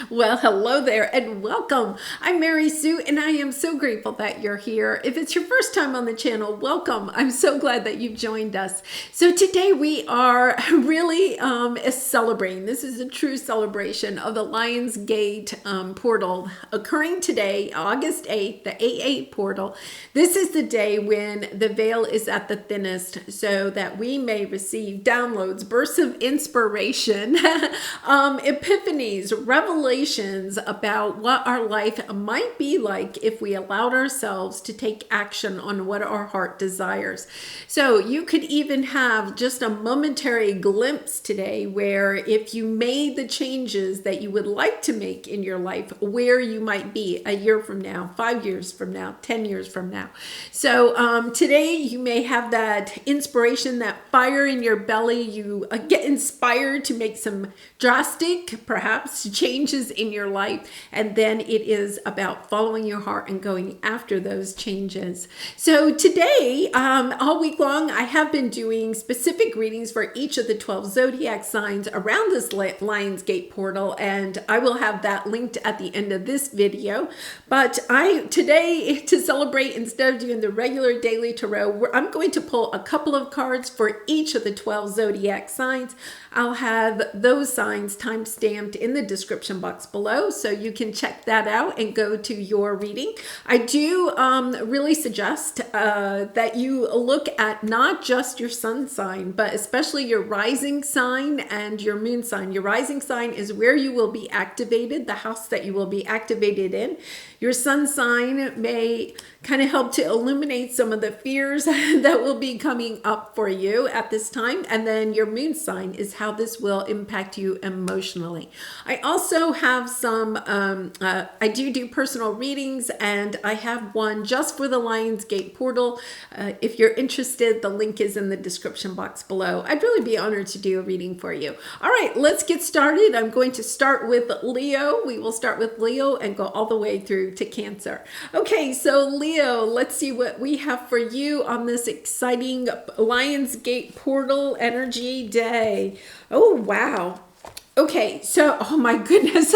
Well, hello there and welcome. I'm Mary Sue and I am so grateful that you're here. If it's your first time on the channel, welcome. I'm so glad that you've joined us. So today we are really celebrating. This is a true celebration of the Lions Gate portal occurring today, August 8th, the 8/8 portal. This is the day when the veil is at the thinnest so that we may receive downloads, bursts of inspiration, epiphanies, revelations about what our life might be like if we allowed ourselves to take action on what our heart desires. So you could even have just a momentary glimpse today where if you made the changes that you would like to make in your life, where you might be a year from now, 5 years from now, 10 years from now. So today you may have that inspiration, that fire in your belly. You get inspired to make some drastic, perhaps, changes in your life. And then it is about following your heart and going after those changes. So today, all week long, I have been doing specific readings for each of the 12 zodiac signs around this Lionsgate portal. And I will have that linked at the end of this video. But today, to celebrate, instead of doing the regular daily tarot, I'm going to pull a couple of cards for each of the 12 zodiac signs. I'll have those signs time-stamped in the description box below, so you can check that out and go to your reading. I do really suggest that you look at not just your sun sign, but especially your rising sign and your moon sign. Your rising sign is where you will be activated, the house that you will be activated in. Your sun sign may kind of help to illuminate some of the fears that will be coming up for you at this time. And then your moon sign is how this will impact you emotionally. I also have some, I do personal readings, and I have one just for the Lionsgate portal. If you're interested, the link is in the description box below. I'd really be honored to do a reading for you. All right, let's get started. I'm going to start with Leo. We will start with Leo and go all the way through to Cancer. Okay, so Leo, let's see what we have for you on this exciting Lionsgate portal energy day. Oh, wow. Okay, so, oh my goodness,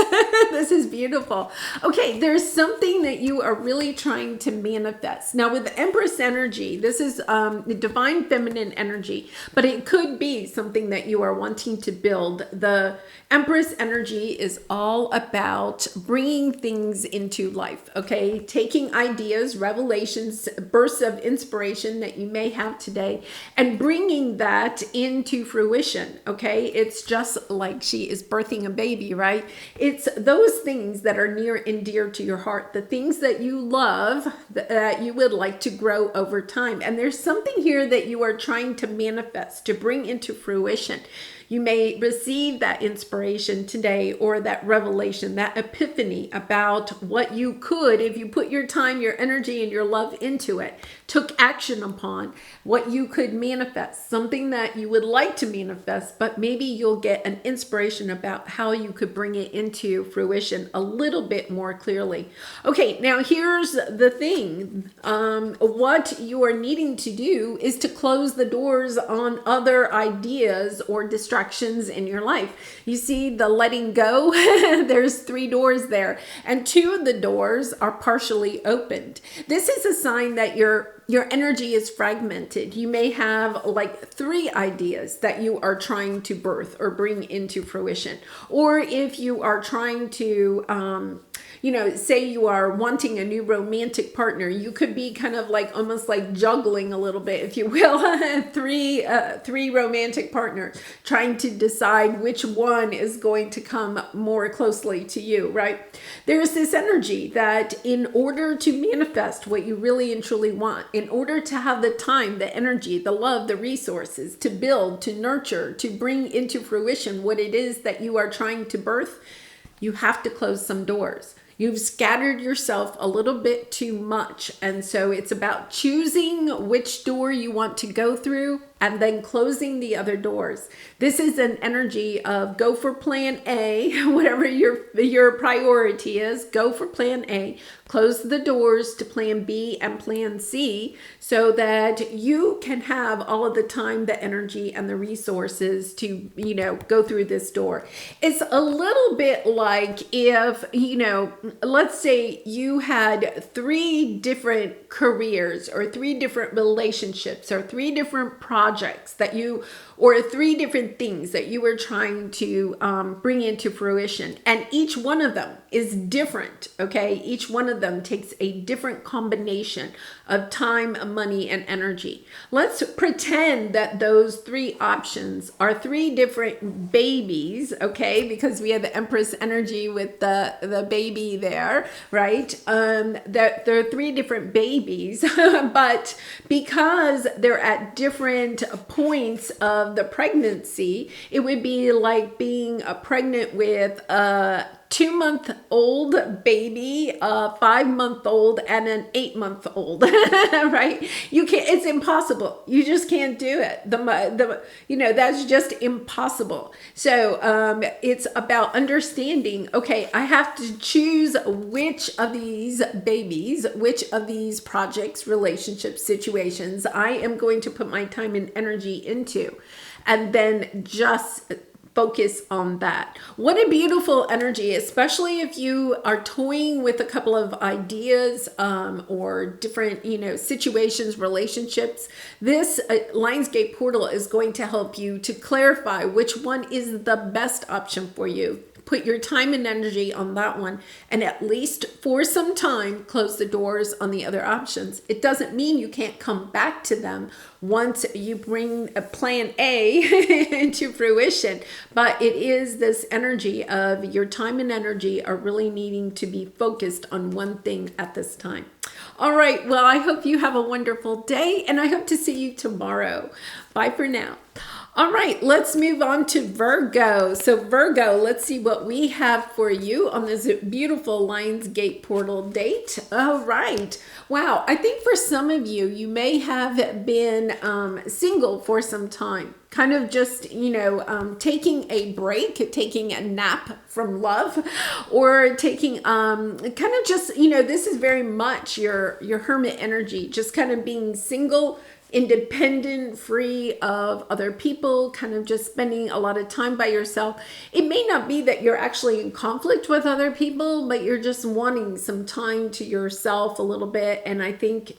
this is beautiful. Okay, there's something that you are really trying to manifest. Now, with the Empress energy, this is the divine feminine energy, but it could be something that you are wanting to build. The Empress energy is all about bringing things into life, okay? Taking ideas, revelations, bursts of inspiration that you may have today, and bringing that into fruition, okay? It's just like she is birthing a baby, right? It's those things that are near and dear to your heart, the things that you love, that you would like to grow over time. And there's something here that you are trying to manifest, to bring into fruition. You may receive that inspiration today, or that revelation, that epiphany about what you could, if you put your time, your energy, and your love into it, took action upon what you could manifest, something that you would like to manifest, but maybe you'll get an inspiration about how you could bring it into fruition a little bit more clearly. Okay, now here's the thing. What you are needing to do is to close the doors on other ideas or distractions in your life. You see the letting go? There's 3 doors there, and 2 of the doors are partially opened. This is a sign that your energy is fragmented. You may have like 3 ideas that you are trying to birth or bring into fruition. Or if you are trying to, say you are wanting a new romantic partner, you could be kind of like almost like juggling a little bit, if you will, three romantic partners, trying to decide which one is going to come more closely to you, right? There's this energy that in order to manifest what you really and truly want, in order to have the time, the energy, the love, the resources to build, to nurture, to bring into fruition what it is that you are trying to birth, you have to close some doors. You've scattered yourself a little bit too much. And so it's about choosing which door you want to go through and then closing the other doors. This is an energy of go for plan A, whatever your priority is, go for plan A, close the doors to plan B and plan C so that you can have all of the time, the energy, and the resources to, go through this door. It's a little bit like if, let's say you had 3 different careers or 3 different relationships or 3 different projects or 3 different things that you were trying to bring into fruition. And each one of them is different, okay? Each one of them takes a different combination of time, money, and energy. Let's pretend that those 3 options are 3 different babies, okay? Because we have the Empress energy with the baby there, right? That there are 3 different babies, but because they're at different points of the pregnancy, it would be like being pregnant with a 2-month-old baby, a 5-month-old, and an 8-month-old, right? You can't, it's impossible. You just can't do it. That's just impossible. So it's about understanding, okay, I have to choose which of these babies, which of these projects, relationships, situations I am going to put my time and energy into, and then just focus on that. What a beautiful energy, especially if you are toying with a couple of ideas or different, situations, relationships. This Lionsgate portal is going to help you to clarify which one is the best option for you. Put your time and energy on that one, and at least for some time, close the doors on the other options. It doesn't mean you can't come back to them once you bring a plan A into fruition, but it is this energy of your time and energy are really needing to be focused on one thing at this time. All right, well, I hope you have a wonderful day, and I hope to see you tomorrow. Bye for now. All right, let's move on to Virgo. So Virgo, let's see what we have for you on this beautiful Lionsgate portal date. All right. Wow. I think for some of you, you may have been single for some time. Kind of just, taking a break, taking a nap from love, or taking kind of just, this is very much your hermit energy, just kind of being single, independent, free of other people, kind of just spending a lot of time by yourself. It may not be that you're actually in conflict with other people, but you're just wanting some time to yourself a little bit. And I think,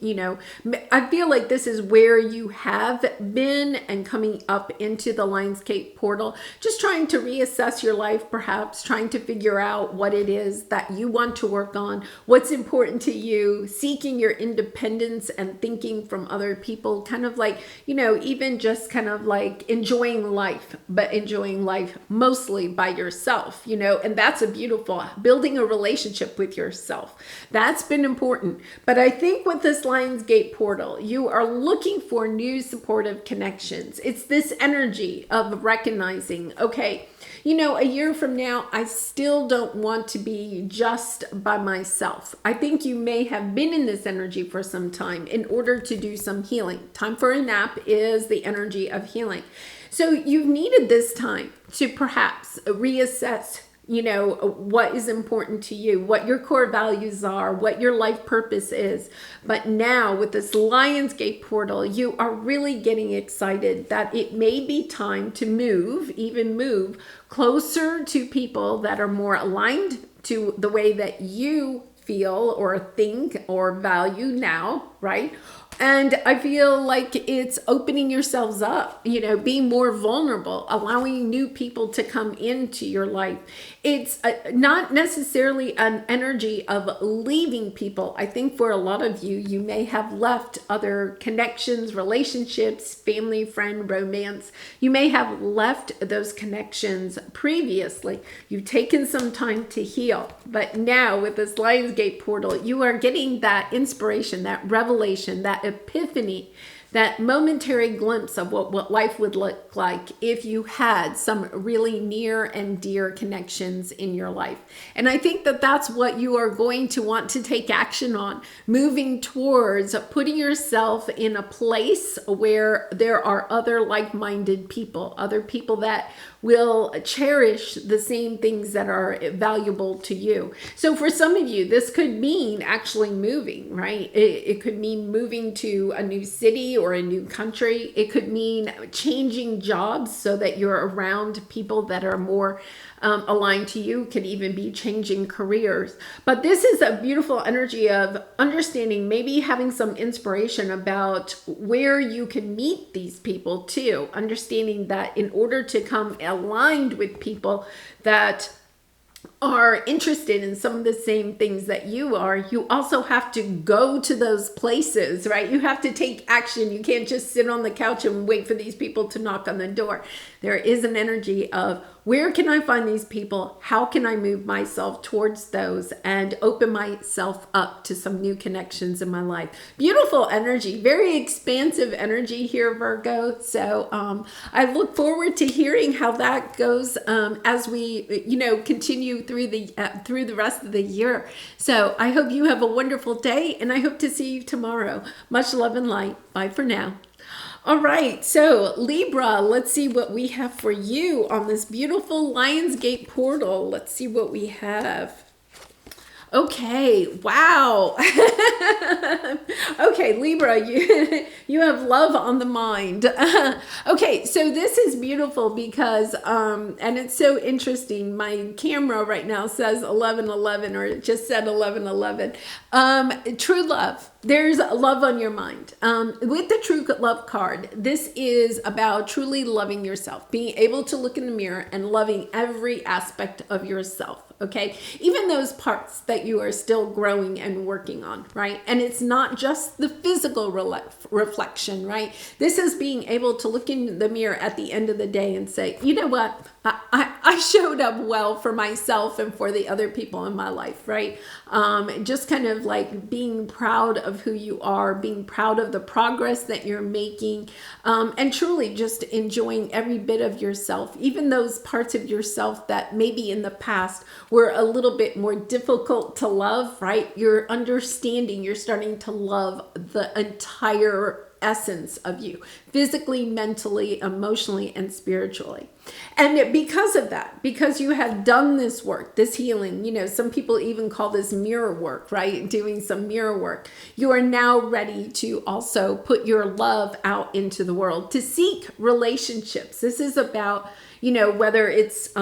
I feel like this is where you have been and coming up into the Lionsgate portal, just trying to reassess your life, perhaps trying to figure out what it is that you want to work on, what's important to you, seeking your independence and thinking from other people, kind of like, even just kind of like enjoying life, but enjoying life mostly by yourself, and that's a beautiful, building a relationship with yourself. That's been important. But I think with this Lionsgate portal, you are looking for new supportive connections. It's this energy of recognizing, okay, a year from now, I still don't want to be just by myself. I think you may have been in this energy for some time in order to do some healing. Time for a nap is the energy of healing. So you've needed this time to perhaps reassess what is important to you, what your core values are, what your life purpose is. But now with this Lionsgate portal, you are really getting excited that it may be time to move closer to people that are more aligned to the way that you feel or think or value now, right? And I feel like it's opening yourselves up, being more vulnerable, allowing new people to come into your life. It's not necessarily an energy of leaving people. I think for a lot of you, you may have left other connections, relationships, family, friend, romance. You may have left those connections previously. You've taken some time to heal. But now with this Lionsgate portal, you are getting that inspiration, that revelation, that epiphany that momentary glimpse of what life would look like if you had some really near and dear connections in your life. And I think that that's what you are going to want to take action on, moving towards putting yourself in a place where there are other like-minded people, other people that will cherish the same things that are valuable to you. So for some of you, this could mean actually moving, right? It could mean moving to a new city or a new country. It could mean changing jobs so that you're around people that are more aligned to you. Could even be changing careers. But this is a beautiful energy of understanding, maybe having some inspiration about where you can meet these people too. Understanding that in order to come aligned with people that are interested in some of the same things that you are, you also have to go to those places, right? You have to take action. You can't just sit on the couch and wait for these people to knock on the door. There is an energy of, where can I find these people? How can I move myself towards those and open myself up to some new connections in my life? Beautiful energy, very expansive energy here, Virgo. So I look forward to hearing how that goes as we, continue through the rest of the year. So I hope you have a wonderful day, and I hope to see you tomorrow. Much love and light. Bye for now. All right, so Libra, let's see what we have for you on this beautiful Lionsgate portal. Let's see what we have. Okay, wow. Okay, Libra, you have love on the mind. Okay, so this is beautiful because, and it's so interesting. My camera right now says 1111, or it just said 1111. True love. There's love on your mind. With the True Love card, this is about truly loving yourself, being able to look in the mirror and loving every aspect of yourself. Okay, even those parts that you are still growing and working on, right? And it's not just the physical reflection, right? This is being able to look in the mirror at the end of the day and say, you know what? I showed up well for myself and for the other people in my life, right? Just kind of like being proud of who you are, being proud of the progress that you're making, and truly just enjoying every bit of yourself, even those parts of yourself that maybe in the past were a little bit more difficult to love, right? You're understanding, you're starting to love the entire essence of you, physically, mentally, emotionally, and spiritually. And because of that, because you have done this work, this healing, some people even call this mirror work, right? Doing some mirror work. You are now ready to also put your love out into the world, to seek relationships. This is about, whether it's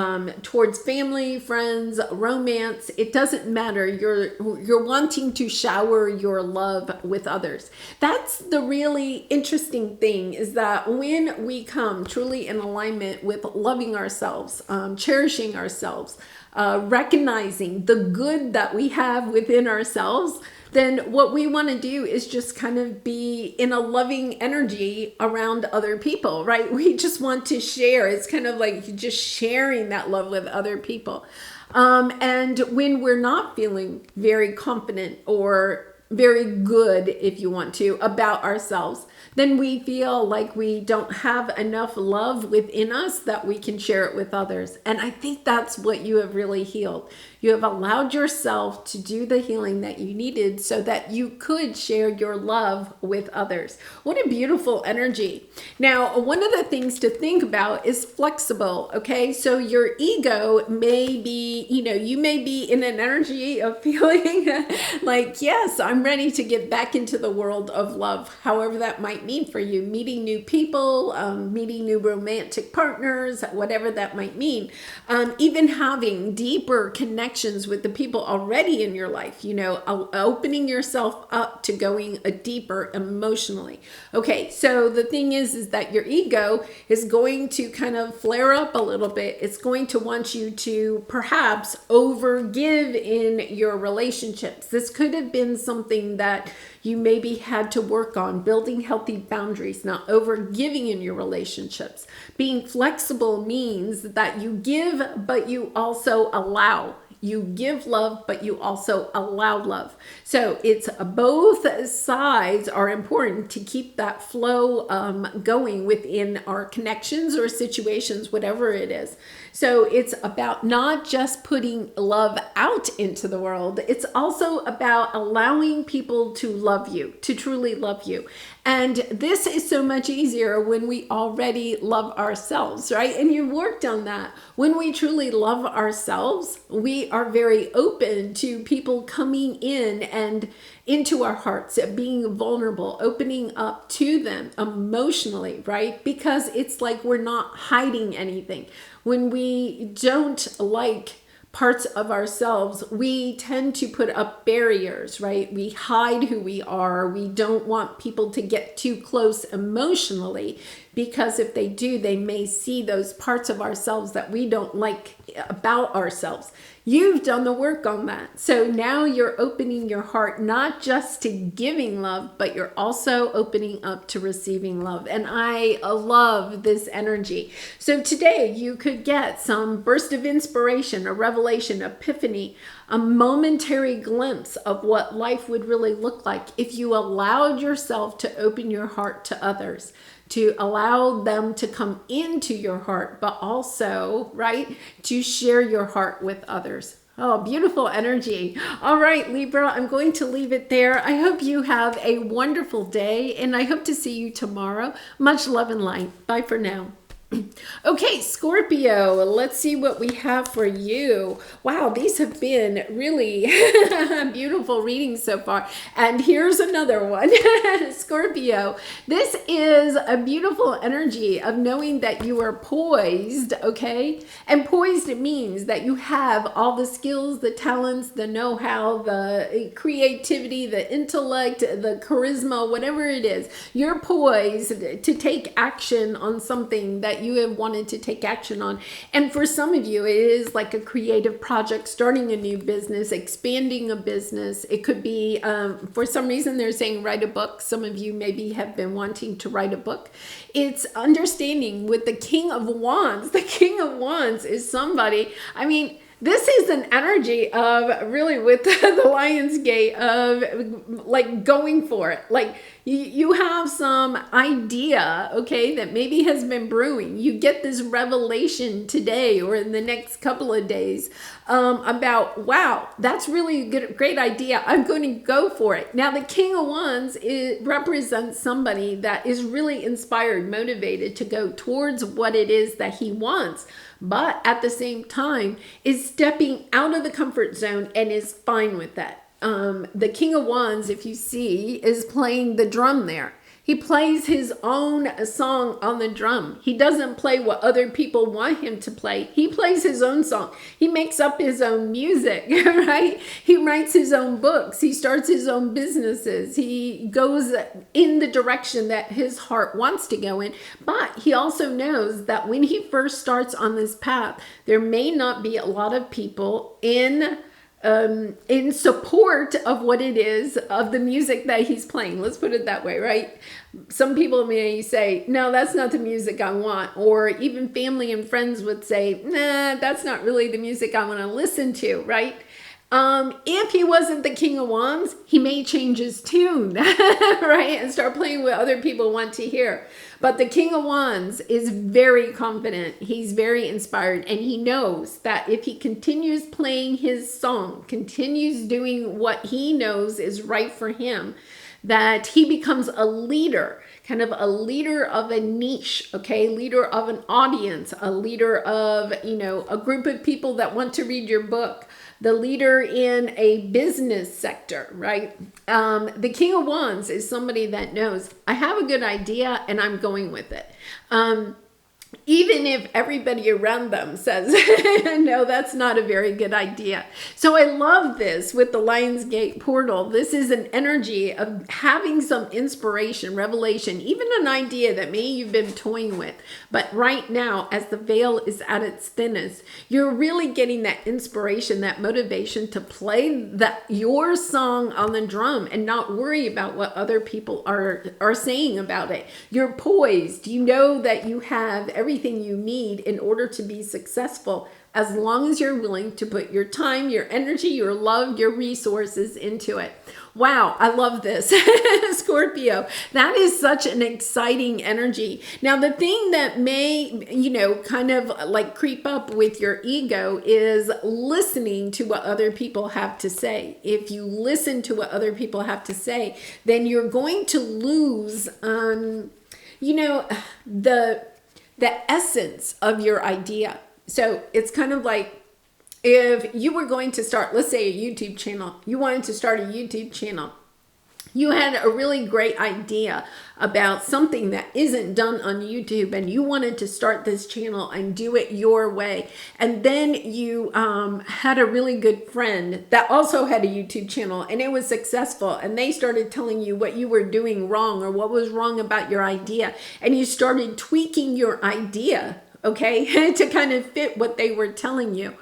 towards family, friends, romance, it doesn't matter. You're wanting to shower your love with others. That's the really interesting thing, is that when we come truly in alignment with loving ourselves, cherishing ourselves, recognizing the good that we have within ourselves, then what we want to do is just kind of be in a loving energy around other people, right? We just want to share. It's kind of like just sharing that love with other people. And when we're not feeling very confident or very good, if you want to, about ourselves, then we feel like we don't have enough love within us that we can share it with others. And I think that's what you have really healed. You have allowed yourself to do the healing that you needed so that you could share your love with others. What a beautiful energy. Now, one of the things to think about is flexible, okay? So your ego may be, you may be in an energy of feeling like, yes, I'm ready to get back into the world of love, however that might mean for you, meeting new people, meeting new romantic partners, whatever that might mean, even having deeper connections with the people already in your life, opening yourself up to going deeper emotionally. Okay, so the thing is that your ego is going to kind of flare up a little bit. It's going to want you to perhaps overgive in your relationships. This could have been something that you maybe had to work on, building healthy boundaries, not overgiving in your relationships. Being flexible means that you give, but you also allow. You give love, but you also allow love. So it's both sides are important to keep that flow going within our connections or situations, whatever it is. So it's about not just putting love out into the world, it's also about allowing people to love you, to truly love you. And this is so much easier when we already love ourselves, right? And you worked on that. When we truly love ourselves, we are very open to people coming in and into our hearts, being vulnerable, opening up to them emotionally, right? Because it's like we're not hiding anything. When we don't like parts of ourselves, we tend to put up barriers, right? We hide who we are. We don't want people to get too close emotionally, because if they do, they may see those parts of ourselves that we don't like about ourselves. You've done the work on that. So now you're opening your heart, not just to giving love, but you're also opening up to receiving love. And I love this energy. So today you could get some burst of inspiration, a revelation, epiphany, a momentary glimpse of what life would really look like if you allowed yourself to open your heart to others, to allow them to come into your heart, but also, right, to share your heart with others. Oh, beautiful energy. All right, Libra, I'm going to leave it there. I hope you have a wonderful day, and I hope to see you tomorrow. Much love and light. Bye for now. Okay, Scorpio, let's see what we have for you. Wow, these have been really beautiful readings so far. And here's another one. Scorpio, this is a beautiful energy of knowing that you are poised, okay? And poised means that you have all the skills, the talents, the know-how, the creativity, the intellect, the charisma, whatever it is. You're poised to take action on something that you have wanted to take action on. And for some of you, it is like a creative project, starting a new business, expanding a business. It could be, for some reason, they're saying write a book. Some of you maybe have been wanting to write a book. It's understanding with the King of Wands. The King of Wands is somebody, I mean, this is an energy of really with the Lion's Gate of like going for it. Like you have some idea, okay, that maybe has been brewing. You get this revelation today or in the next couple of days about, wow, that's really a great idea. I'm going to go for it. Now, the King of Wands represents somebody that is really inspired, motivated to go towards what it is that he wants, but at the same time is stepping out of the comfort zone and is fine with that. The King of Wands, if you see, is playing the drum there. He plays his own song on the drum. He doesn't play what other people want him to play. He plays his own song. He makes up his own music, right? He writes his own books. He starts his own businesses. He goes in the direction that his heart wants to go in. But he also knows that when he first starts on this path, there may not be a lot of people in support of what it is, of the music that he's playing. Let's put it that way, right? Some people may say, no, that's not the music I want. Or even family and friends would say, nah, that's not really the music I want to listen to, right? If he wasn't the King of Wands, he may change his tune, right? And start playing what other people want to hear. But the King of Wands is very confident. He's very inspired. And he knows that if he continues playing his song, continues doing what he knows is right for him, that he becomes a leader, kind of a leader of a niche, okay? Leader of an audience, a leader of, you know, a group of people that want to read your book, the leader in a business sector, right? The King of Wands is somebody that knows, I have a good idea and I'm going with it. Even if everybody around them says, no, that's not a very good idea. So I love this with the Lionsgate portal. This is an energy of having some inspiration, revelation, even an idea that maybe you've been toying with. But right now, as the veil is at its thinnest, you're really getting that inspiration, that motivation to play your song on the drum and not worry about what other people are saying about it. You're poised. You know that you have everything you need in order to be successful. as long as you're willing to put your time, your energy, your love, your resources into it. Wow, I love this. Scorpio, that is such an exciting energy. Now, the thing that may, kind of like creep up with your ego is listening to what other people have to say. If you listen to what other people have to say, then you're going to lose, the essence of your idea. So it's kind of like, if you were going to start, let's say, a YouTube channel, you wanted to start a YouTube channel, you had a really great idea about something that isn't done on YouTube, and you wanted to start this channel and do it your way. And then you had a really good friend that also had a YouTube channel, and it was successful, and they started telling you what you were doing wrong or what was wrong about your idea, and you started tweaking your idea, okay, to kind of fit what they were telling you.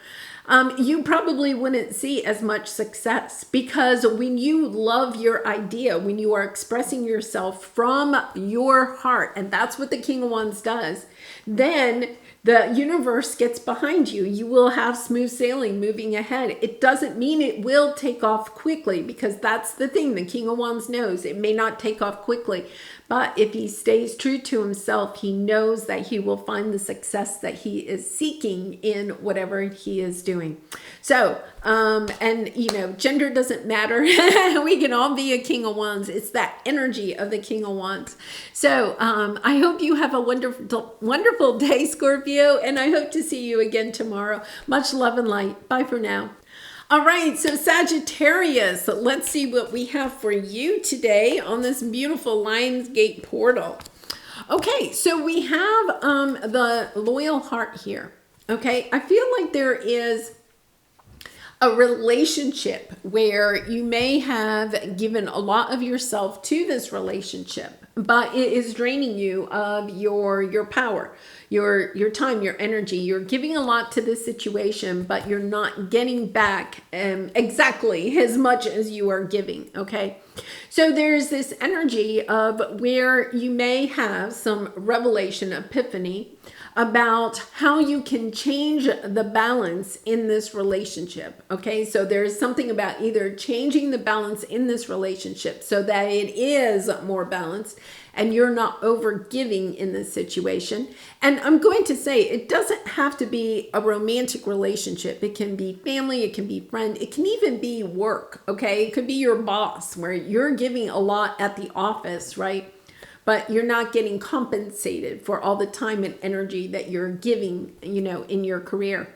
You probably wouldn't see as much success, because when you love your idea, when you are expressing yourself from your heart, and that's what the King of Wands does, then the universe gets behind you. You will have smooth sailing moving ahead. It doesn't mean it will take off quickly, because that's the thing the King of Wands knows. It may not take off quickly, but if he stays true to himself, he knows that he will find the success that he is seeking in whatever he is doing. So, gender doesn't matter. We can all be a King of Wands. It's that energy of the King of Wands. So, I hope you have a wonderful, wonderful day, Scorpio, and I hope to see you again tomorrow. Much love and light. Bye for now. All right, so Sagittarius, let's see what we have for you today on this beautiful Lionsgate portal. Okay, so we have the loyal heart here. Okay, I feel like there is a relationship where you may have given a lot of yourself to this relationship, but it is draining you of your power, your time, your energy. You're giving a lot to this situation, but you're not getting back exactly as much as you are giving, okay? So there's this energy of where you may have some revelation, epiphany, about how you can change the balance in this relationship. Okay, so there's something about either changing the balance in this relationship so that it is more balanced and you're not over giving in this situation. And I'm going to say, it doesn't have to be a romantic relationship. It can be family, it can be friend, it can even be work. Okay, it could be your boss, where you're giving a lot at the office, right? But you're not getting compensated for all the time and energy that you're giving, in your career.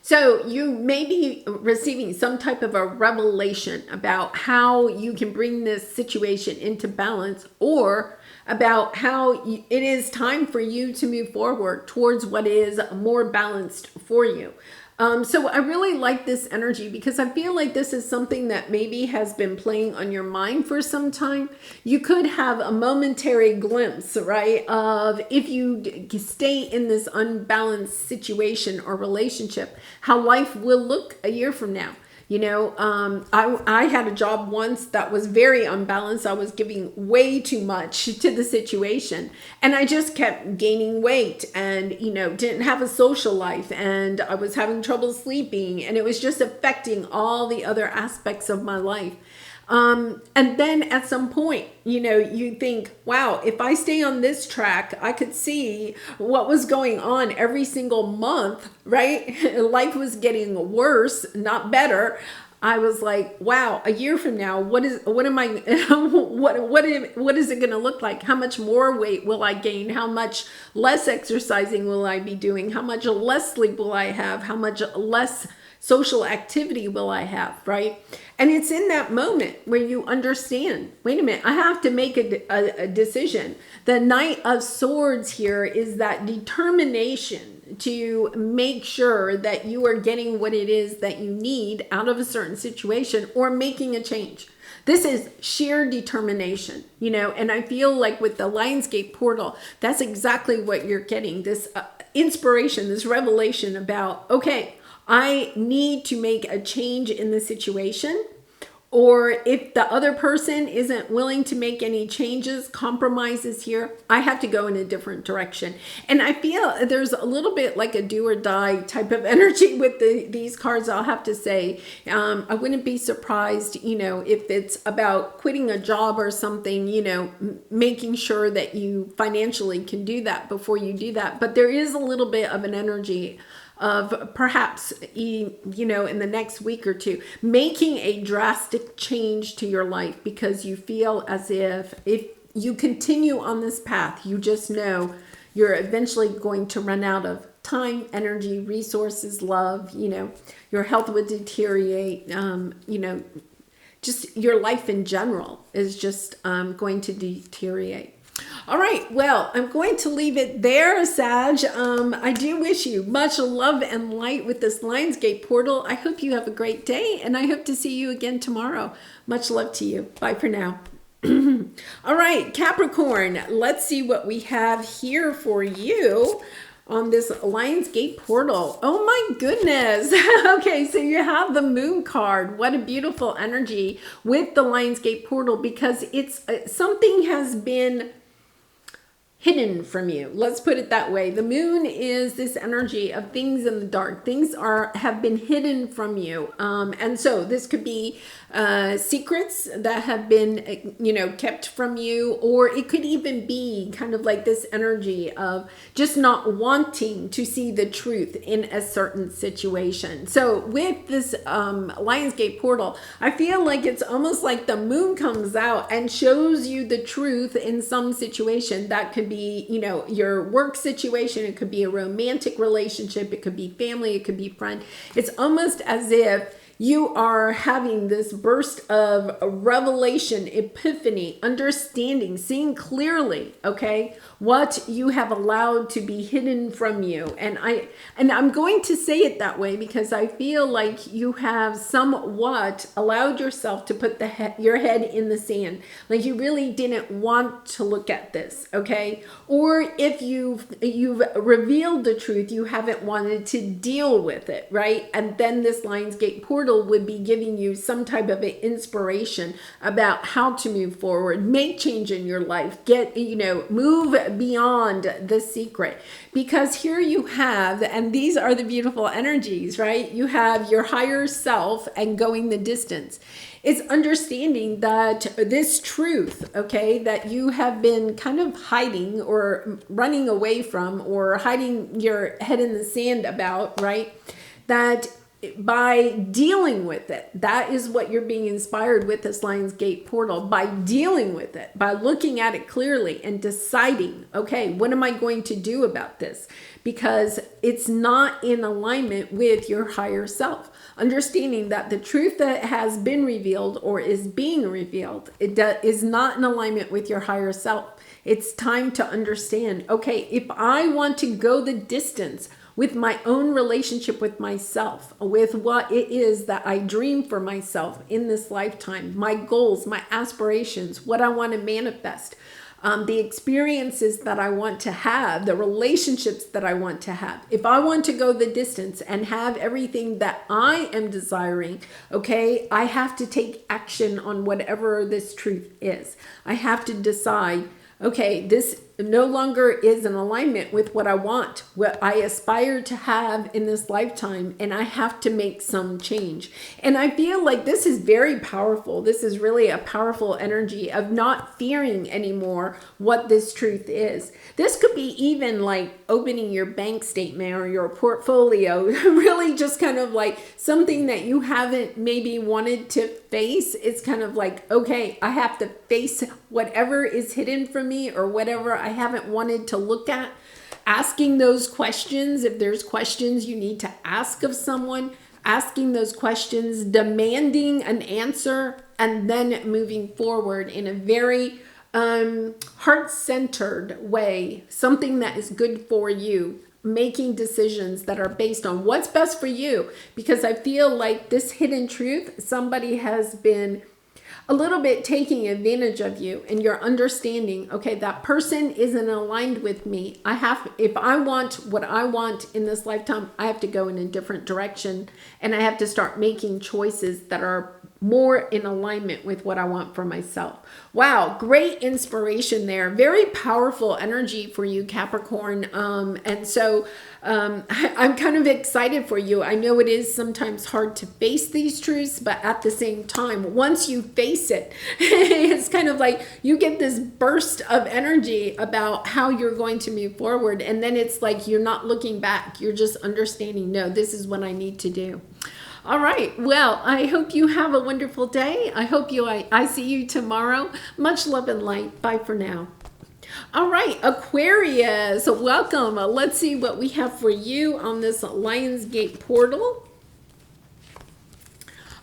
So you may be receiving some type of a revelation about how you can bring this situation into balance, or about how it is time for you to move forward towards what is more balanced for you. So I really like this energy, because I feel like this is something that maybe has been playing on your mind for some time. You could have a momentary glimpse, right, of if you stay in this unbalanced situation or relationship, how life will look a year from now. I had a job once that was very unbalanced. I was giving way too much to the situation, and I just kept gaining weight and, didn't have a social life, and I was having trouble sleeping, and it was just affecting all the other aspects of my life. And then at some point, you think, wow, if I stay on this track, I could see what was going on every single month, right? Life was getting worse, not better. I was like, wow, a year from now, what is it going to look like? How much more weight will I gain? How much less exercising will I be doing? How much less sleep will I have? How much less social activity will I have, right? And it's in that moment where you understand, wait a minute, I have to make a decision. The Knight of Swords here is that determination to make sure that you are getting what it is that you need out of a certain situation, or making a change. This is sheer determination, and I feel like with the Lionsgate portal, that's exactly what you're getting. This inspiration, this revelation about, okay, I need to make a change in the situation, or if the other person isn't willing to make any changes, compromises here, I have to go in a different direction. And I feel there's a little bit like a do or die type of energy with these cards, I'll have to say. I wouldn't be surprised, if it's about quitting a job or something, making sure that you financially can do that before you do that. But there is a little bit of an energy of perhaps, in the next week or two, making a drastic change to your life, because you feel as if you continue on this path, you just know you're eventually going to run out of time, energy, resources, love, your health would deteriorate, just your life in general is just going to deteriorate. All right, well, I'm going to leave it there, Sag. I do wish you much love and light with this Lionsgate portal. I hope you have a great day, and I hope to see you again tomorrow. Much love to you. Bye for now. All right, Capricorn, let's see what we have here for you on this Lionsgate portal. Oh my goodness. Okay, so you have the Moon card. What a beautiful energy with the Lionsgate portal, because it's something has been hidden from you. Let's put it that way. The Moon is this energy of things in the dark. Things have been hidden from you. And so this could be secrets that have been, kept from you, or it could even be kind of like this energy of just not wanting to see the truth in a certain situation. So with this Lionsgate portal, I feel like it's almost like the Moon comes out and shows you the truth in some situation. That could be, your work situation. It could be a romantic relationship. It could be family. It could be friend. It's almost as if you are having this burst of revelation, epiphany, understanding, seeing clearly, okay, what you have allowed to be hidden from you. And I'm going to say it that way because I feel like you have somewhat allowed yourself to put your head in the sand. Like you really didn't want to look at this, okay? Or if you've revealed the truth, you haven't wanted to deal with it, right? And then this Lionsgate portal would be giving you some type of an inspiration about how to move forward, make change in your life, move beyond the secret. Because here you have, and these are the beautiful energies, right? You have your higher self and going the distance. It's understanding that this truth, okay, that you have been kind of hiding or running away from or hiding your head in the sand about, right? That by dealing with it, that is what you're being inspired with this Lionsgate portal. By dealing with it, by looking at it clearly and deciding, okay, what am I going to do about this? Because it's not in alignment with your higher self. Understanding that the truth that has been revealed or is being revealed, is not in alignment with your higher self. It's time to understand, okay, if I want to go the distance with my own relationship with myself, with what it is that I dream for myself in this lifetime, my goals, my aspirations, what I want to manifest, the experiences that I want to have, the relationships that I want to have. If I want to go the distance and have everything that I am desiring, okay, I have to take action on whatever this truth is. I have to decide, okay, this no longer is in alignment with what I want, what I aspire to have in this lifetime, and I have to make some change. And I feel like this is very powerful. This is really a powerful energy of not fearing anymore what this truth is. This could be even like opening your bank statement or your portfolio, really just kind of like something that you haven't maybe wanted to face. It's kind of like, okay, I have to face whatever is hidden from me or whatever I haven't wanted to look at. Asking those questions, if there's questions you need to ask of someone, asking those questions, demanding an answer, and then moving forward in a very heart-centered way, something that is good for you, making decisions that are based on what's best for you. Because I feel like this hidden truth, somebody has been a little bit taking advantage of you, and you're understanding, okay, that person isn't aligned with me. If I want what I want in this lifetime, I have to go in a different direction, and I have to start making choices that are more in alignment with what I want for myself. Wow, great inspiration there. Very powerful energy for you, Capricorn. And so I'm kind of excited for you. I know it is sometimes hard to face these truths, but at the same time, once you face it, it's kind of like you get this burst of energy about how you're going to move forward. And then it's like you're not looking back. You're just understanding, no, this is what I need to do. All right. Well, I hope you have a wonderful day. I hope I see you tomorrow. Much love and light. Bye for now. All right, Aquarius, welcome. Let's see what we have for you on this Lionsgate portal.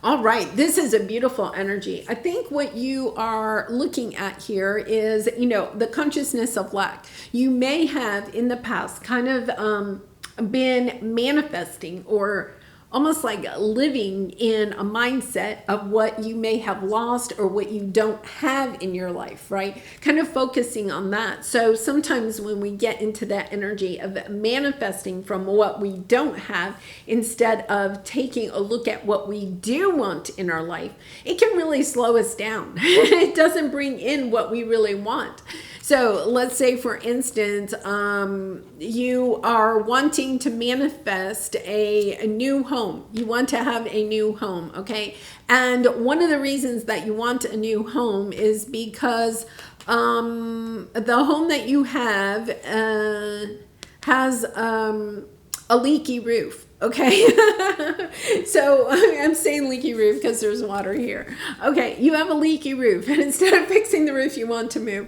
All right, this is a beautiful energy. I think what you are looking at here is, the consciousness of lack. You may have in the past kind of been manifesting or almost like living in a mindset of what you may have lost or what you don't have in your life, right? Kind of focusing on that. So sometimes when we get into that energy of manifesting from what we don't have, instead of taking a look at what we do want in our life, it can really slow us down. It doesn't bring in what we really want. So let's say, for instance, you are wanting to manifest a new home. You want to have a new home, okay? And one of the reasons that you want a new home is because the home that you have has a leaky roof. Okay, so I'm saying leaky roof because there's water here. Okay, you have a leaky roof, and instead of fixing the roof, you want to move.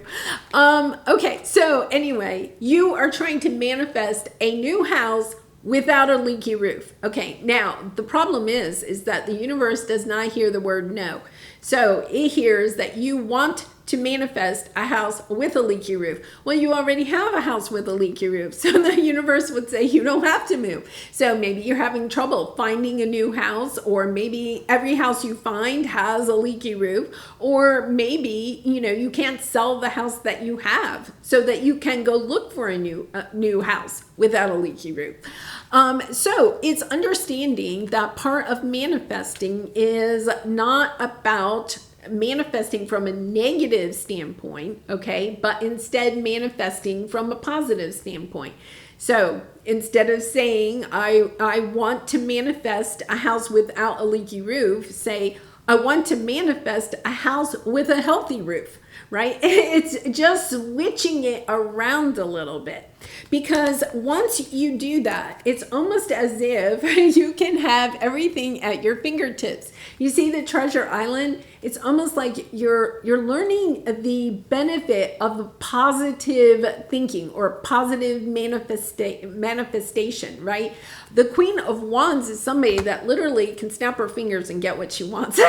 Okay, so anyway, you are trying to manifest a new house without a leaky roof. Okay, now the problem is that the universe does not hear the word no. So it hears that you want to manifest a house with a leaky roof. Well, you already have a house with a leaky roof. So the universe would say you don't have to move. So maybe you're having trouble finding a new house, or maybe every house you find has a leaky roof, or maybe, you can't sell the house that you have so that you can go look for a new house without a leaky roof. So it's understanding that part of manifesting is not about manifesting from a negative standpoint, okay, but instead manifesting from a positive standpoint. So instead of saying, I want to manifest a house without a leaky roof, say, I want to manifest a house with a healthy roof, right? It's just switching it around a little bit. Because once you do that, it's almost as if you can have everything at your fingertips. You see the Treasure Island? It's almost like you're learning the benefit of positive thinking or positive manifestation, right? The Queen of Wands is somebody that literally can snap her fingers and get what she wants.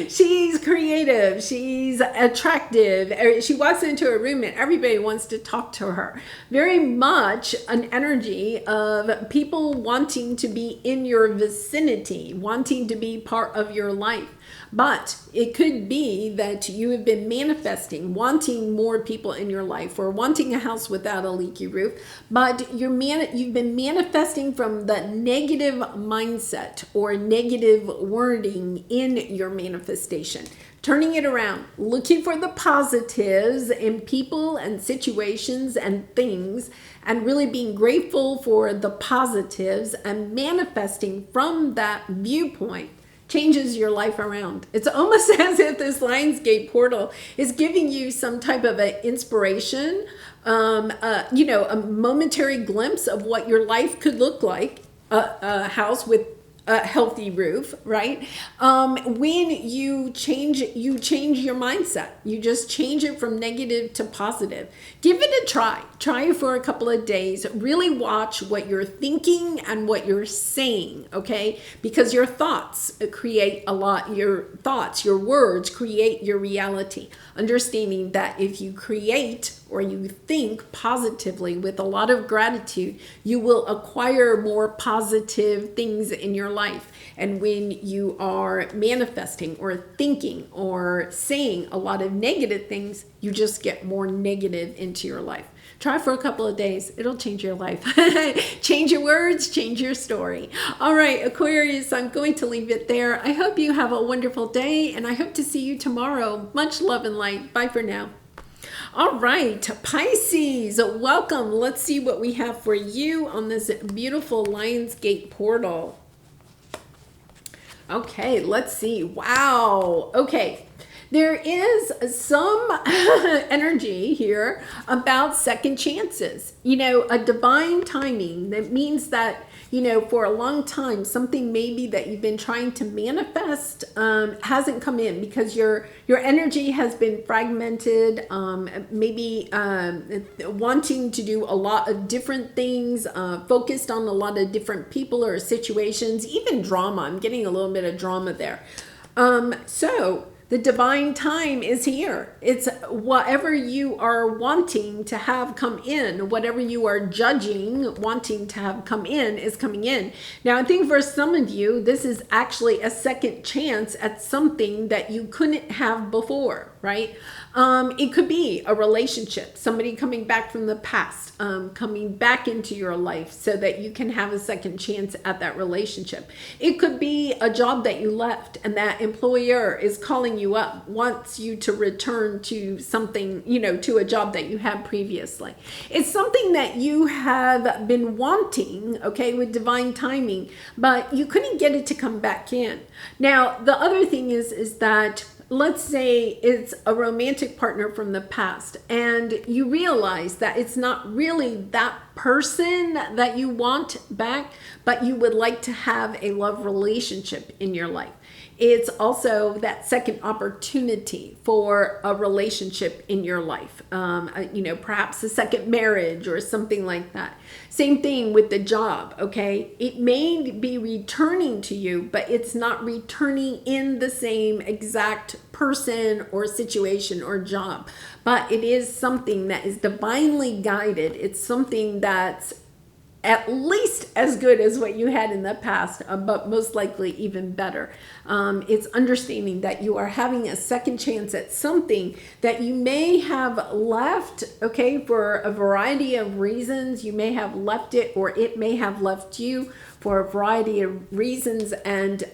She's creative. She's attractive. She walks into a room and everybody wants to talk to her. Very much an energy of people wanting to be in your vicinity, wanting to be part of your life. But it could be that you have been manifesting, wanting more people in your life, or wanting a house without a leaky roof, but you've been manifesting from the negative mindset or negative wording in your manifestation. Turning it around, looking for the positives in people and situations and things, and really being grateful for the positives and manifesting from that viewpoint changes your life around. It's almost as if this Lionsgate portal is giving you some type of an inspiration, a momentary glimpse of what your life could look like, a house with a healthy roof, right? When you change your mindset. You just change it from negative to positive. Give it a try. Try it for a couple of days. Really watch what you're thinking and what you're saying, okay? Because your thoughts create a lot. Your thoughts, your words create your reality. Understanding that if you create or you think positively with a lot of gratitude, you will acquire more positive things in your life. And when you are manifesting or thinking or saying a lot of negative things, you just get more negative into your life. Try for a couple of days. It'll change your life. Change your words, change your story. All right, Aquarius, I'm going to leave it there. I hope you have a wonderful day, and I hope to see you tomorrow. Much love and light. Bye for now. All right, Pisces, welcome. Let's see what we have for you on this beautiful Lionsgate portal. Okay, let's see. Wow. Okay. There is some energy here about second chances, a divine timing. That means that, for a long time, something maybe that you've been trying to manifest hasn't come in because your energy has been fragmented, maybe wanting to do a lot of different things, focused on a lot of different people or situations, even drama. I'm getting a little bit of drama there. So the divine time is here. It's whatever you are wanting to have come in, whatever you are judging, wanting to have come in is coming in. Now, I think for some of you, this is actually a second chance at something that you couldn't have before, right? It could be a relationship, somebody coming back from the past, coming back into your life so that you can have a second chance at that relationship. It could be a job that you left and that employer is calling you up, wants you to return to something, to a job that you had previously. It's something that you have been wanting, okay, with divine timing, but you couldn't get it to come back in. Now, the other thing is that let's say it's a romantic partner from the past and you realize that it's not really that person that you want back, but you would like to have a love relationship in your life. It's also that second opportunity for a relationship in your life, perhaps a second marriage or something like that. Same thing with the job, okay? It may be returning to you, but it's not returning in the same exact person or situation or job. But it is something that is divinely guided. It's something that's at least as good as what you had in the past, but most likely even better. It's understanding that you are having a second chance at something that you may have left, okay, for a variety of reasons. You may have left it or it may have left you for a variety of reasons, and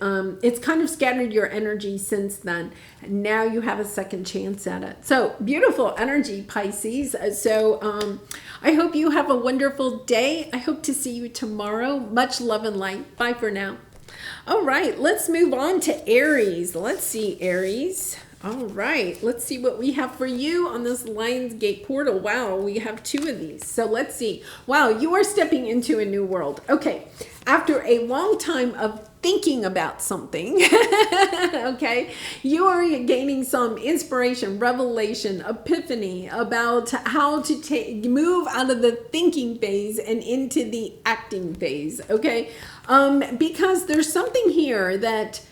it's kind of scattered your energy since then. Now you have a second chance at it. So beautiful energy, Pisces. So I hope you have a wonderful day. I hope to see you tomorrow. Much love and light. Bye for now. All right, let's move on to Aries. Let's see, Aries. All right, let's see what we have for you on this Lionsgate portal. Wow, we have two of these. So let's see. Wow, you are stepping into a new world. Okay, after a long time of thinking about something, okay, you are gaining some inspiration, revelation, epiphany about how to move out of the thinking phase and into the acting phase, okay? Because there's something here that,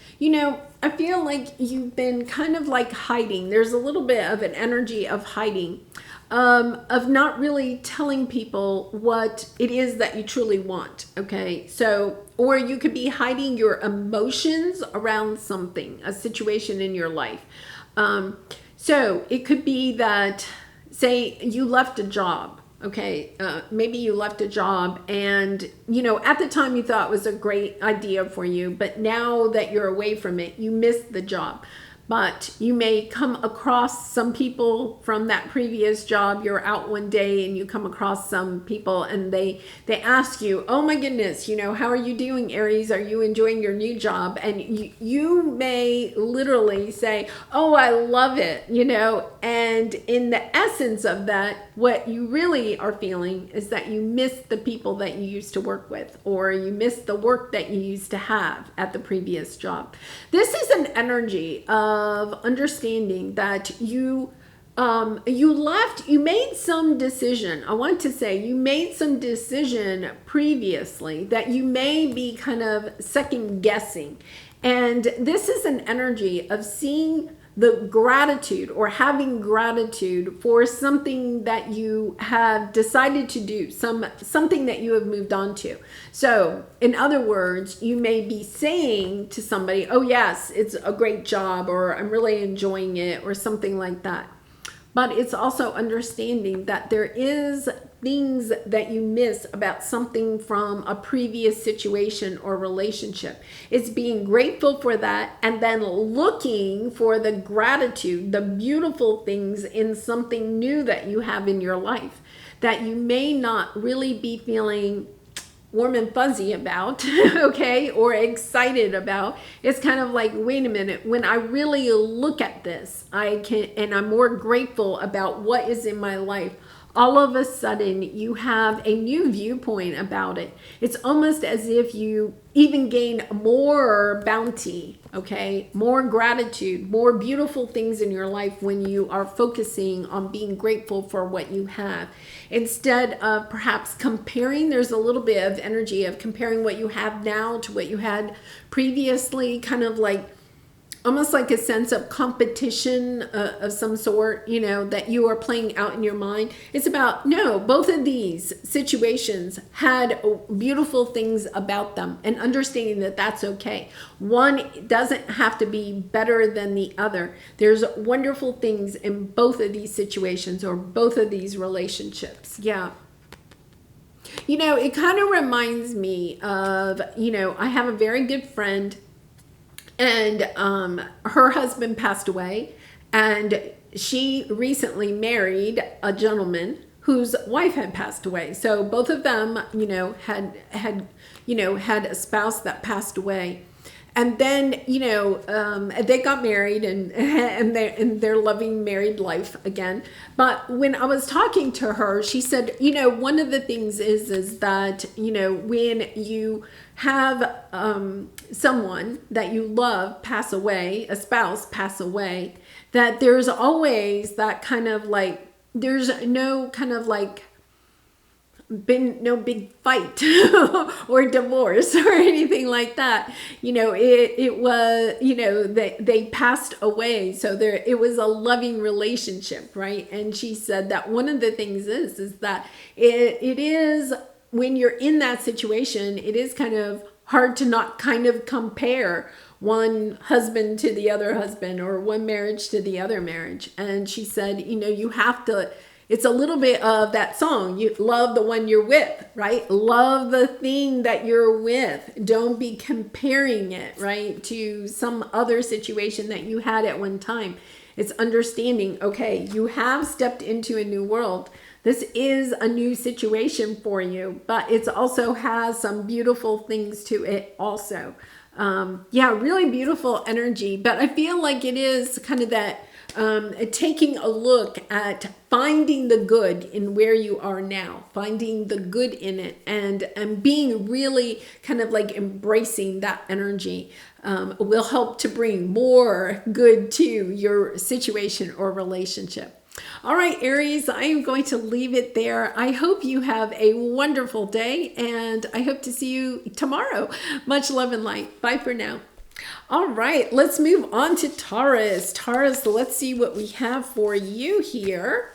I feel like you've been kind of like hiding. There's a little bit of an energy of hiding, of not really telling people what it is that you truly want, okay? So, or you could be hiding your emotions around something, a situation in your life. So it could be that, say you left a job. Okay, maybe you left a job and, at the time you thought it was a great idea for you, but now that you're away from it, you missed the job. But you may come across some people from that previous job. You're out one day and you come across some people and they ask you, oh my goodness, how are you doing, Aries? Are you enjoying your new job? And you may literally say, oh, I love it, and in the essence of that, what you really are feeling is that you miss the people that you used to work with, or you miss the work that you used to have at the previous job. This is an energy of understanding that you made some decision. I want to say you made some decision previously that you may be kind of second guessing. And this is an energy of seeing the gratitude or having gratitude for something that you have decided to do, something that you have moved on to. So in other words, you may be saying to somebody, oh yes, it's a great job, or I'm really enjoying it, or something like that. but it's also understanding that there is things that you miss about something from a previous situation or relationship. It's being grateful for that and then looking for the gratitude, the beautiful things in something new that you have in your life that you may not really be feeling warm and fuzzy about, okay, or excited about. It's kind of like, wait a minute, when I really look at this, and I'm more grateful about what is in my life, all of a sudden you have a new viewpoint about it. It's almost as if you even gain more bounty, okay, more gratitude, more beautiful things in your life when you are focusing on being grateful for what you have. Instead of perhaps comparing, there's a little bit of energy of comparing what you have now to what you had previously, kind of like almost like a sense of competition of some sort, you know, that you are playing out in your mind. It's about, no, both of these situations had beautiful things about them, and understanding that that's okay. One doesn't have to be better than the other. There's wonderful things in both of these situations or both of these relationships. Yeah. You know, it kind of reminds me of, you know, I have a very good friend, and her husband passed away, and she recently married a gentleman whose wife had passed away. So both of them, you know, had a spouse that passed away. And then, you know, they got married and they're loving married life again. But when I was talking to her, she said, you know, one of the things is that, you know, when you have someone that you love pass away, a spouse pass away, that there's always that kind of like, there's no kind of like, been no big fight or divorce or anything like that. You know, it was, you know, they passed away. So it was a loving relationship, right? And she said that one of the things is that it is, when you're in that situation, it is kind of hard to not kind of compare one husband to the other husband or one marriage to the other marriage. And she said, you know, you have to, it's a little bit of that song, you love the one you're with, right? Love the thing that you're with. Don't be comparing it, right, to some other situation that you had at one time. It's understanding, okay, you have stepped into a new world. This is a new situation for you, but it also has some beautiful things to it also. Yeah, really beautiful energy, but I feel like it is kind of that taking a look at finding the good in where you are now, finding the good in it, and being really kind of like embracing that energy will help to bring more good to your situation or relationship. All right, Aries, I am going to leave it there. I hope you have a wonderful day, and I hope to see you tomorrow. Much love and light. Bye for now. All right, let's move on to Taurus. Taurus, let's see what we have for you here.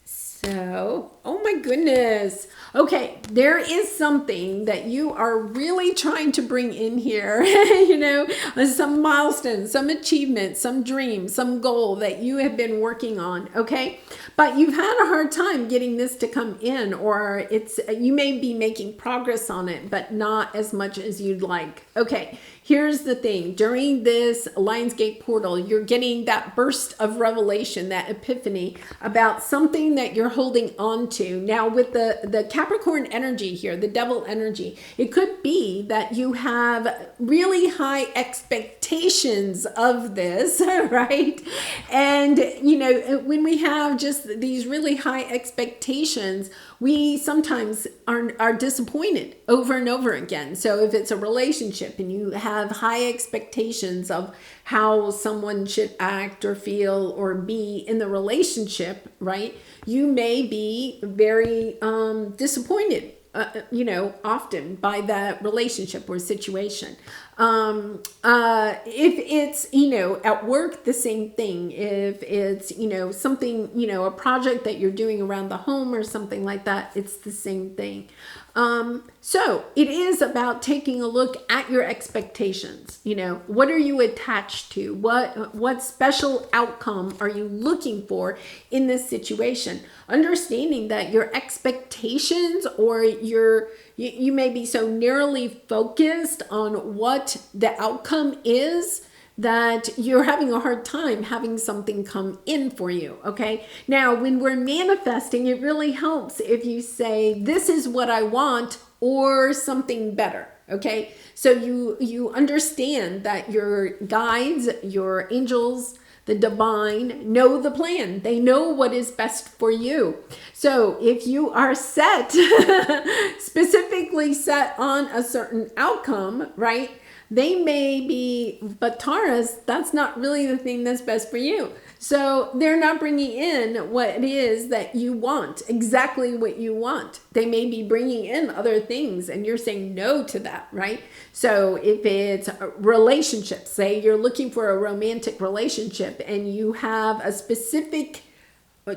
So, oh my goodness. Okay, there is something that you are really trying to bring in here, you know, some milestone, some achievement, some dream, some goal that you have been working on, okay? But you've had a hard time getting this to come in, or you may be making progress on it, but not as much as you'd like. Okay, here's the thing. During this Lionsgate portal, you're getting that burst of revelation, that epiphany about something that you're holding on to. Now, with the Capricorn energy here, the devil energy, it could be that you have really high expectations of this, right? And, you know, when we have just these really high expectations, we sometimes are disappointed over and over again. So if it's a relationship and you have high expectations of how someone should act or feel or be in the relationship, right? You may be very disappointed, you know, often by that relationship or situation. If it's, at work, the same thing. If it's, something, a project that you're doing around the home or something like that, it's the same thing. So it is about taking a look at your expectations. What are you attached to? What special outcome are you looking for in this situation? Understanding that your expectations or you may be so narrowly focused on what the outcome is that you're having a hard time having something come in for you. Okay. Now, when we're manifesting, it really helps if you say, this is what I want, or something better. Okay. So you understand that your guides, your angels, the divine know the plan. They know what is best for you. So if you are specifically set on a certain outcome, right? They may be, but Taurus, that's not really the thing that's best for you. So they're not bringing in what it is that you want, exactly what you want. They may be bringing in other things and you're saying no to that, right? So if it's relationships, say you're looking for a romantic relationship and you have a specific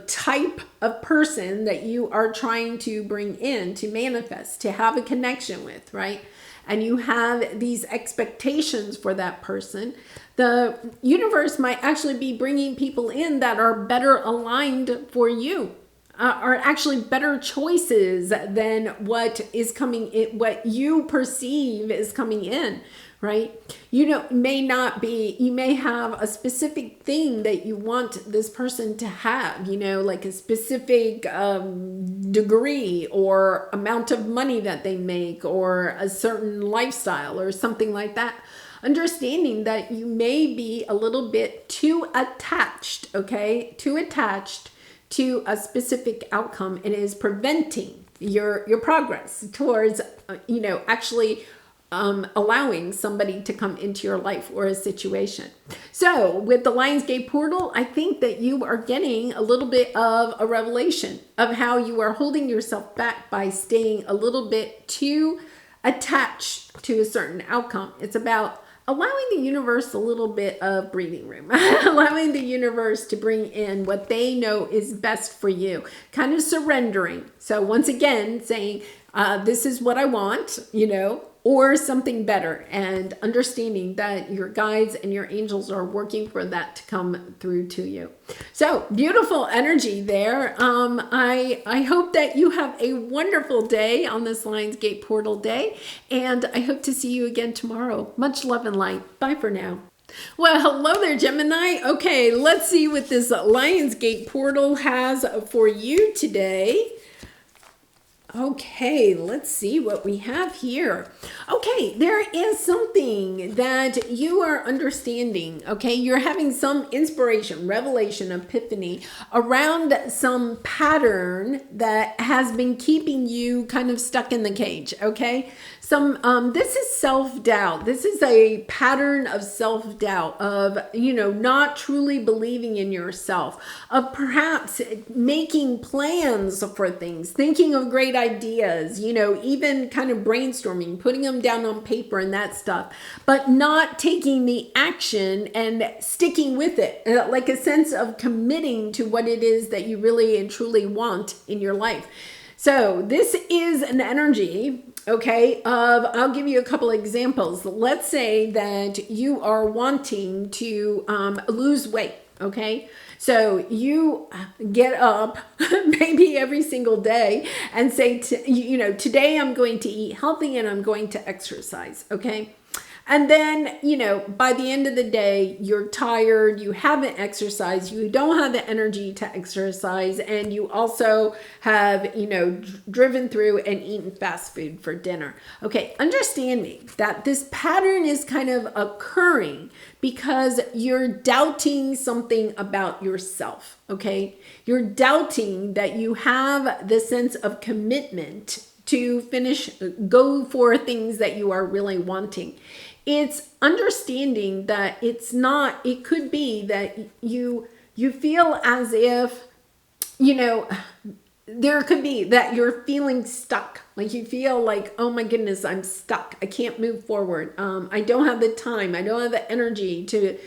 type of person that you are trying to bring in, to manifest, to have a connection with, right? And you have these expectations for that person, the universe might actually be bringing people in that are better aligned for you, are actually better choices than what is coming in, what you perceive is coming in, right? May not be, you may have a specific thing that you want this person to have, like a specific degree or amount of money that they make or a certain lifestyle or something like that. Understanding that you may be a little bit too attached, okay? Too attached to a specific outcome, and it is preventing your progress towards, actually allowing somebody to come into your life or a situation. So with the Lionsgate portal, I think that you are getting a little bit of a revelation of how you are holding yourself back by staying a little bit too attached to a certain outcome. It's about allowing the universe a little bit of breathing room, allowing the universe to bring in what they know is best for you, kind of surrendering. So once again, saying, this is what I want, or something better, and understanding that your guides and your angels are working for that to come through to you. So beautiful energy there. I hope that you have a wonderful day on this Lionsgate portal day, and I hope to see you again tomorrow. Much love and light. Bye for now. Well, hello there, Gemini. Okay, let's see what this Lionsgate portal has for you today. Okay, let's see what we have here. Okay, there is something that you are understanding, okay? You're having some inspiration, revelation, epiphany around some pattern that has been keeping you kind of stuck in the cage, okay? This is self-doubt. This is a pattern of self-doubt, of, not truly believing in yourself, of perhaps making plans for things, thinking of great ideas, even kind of brainstorming, putting them down on paper and that stuff, but not taking the action and sticking with it, like a sense of committing to what it is that you really and truly want in your life. So this is an energy, okay, I'll give you a couple examples. Let's say that you are wanting to lose weight, okay? So you get up maybe every single day and say, today I'm going to eat healthy and I'm going to exercise, okay? And then, by the end of the day, you're tired, you haven't exercised, you don't have the energy to exercise, and you also have, driven through and eaten fast food for dinner. Okay, understanding that this pattern is kind of occurring because you're doubting something about yourself, okay? You're doubting that you have the sense of commitment to go for things that you are really wanting. It's understanding that it could be that you feel as if, there could be that you're feeling stuck, Like you feel like, oh my goodness, I'm stuck. I can't move forward. I don't have the time. I don't have the energy to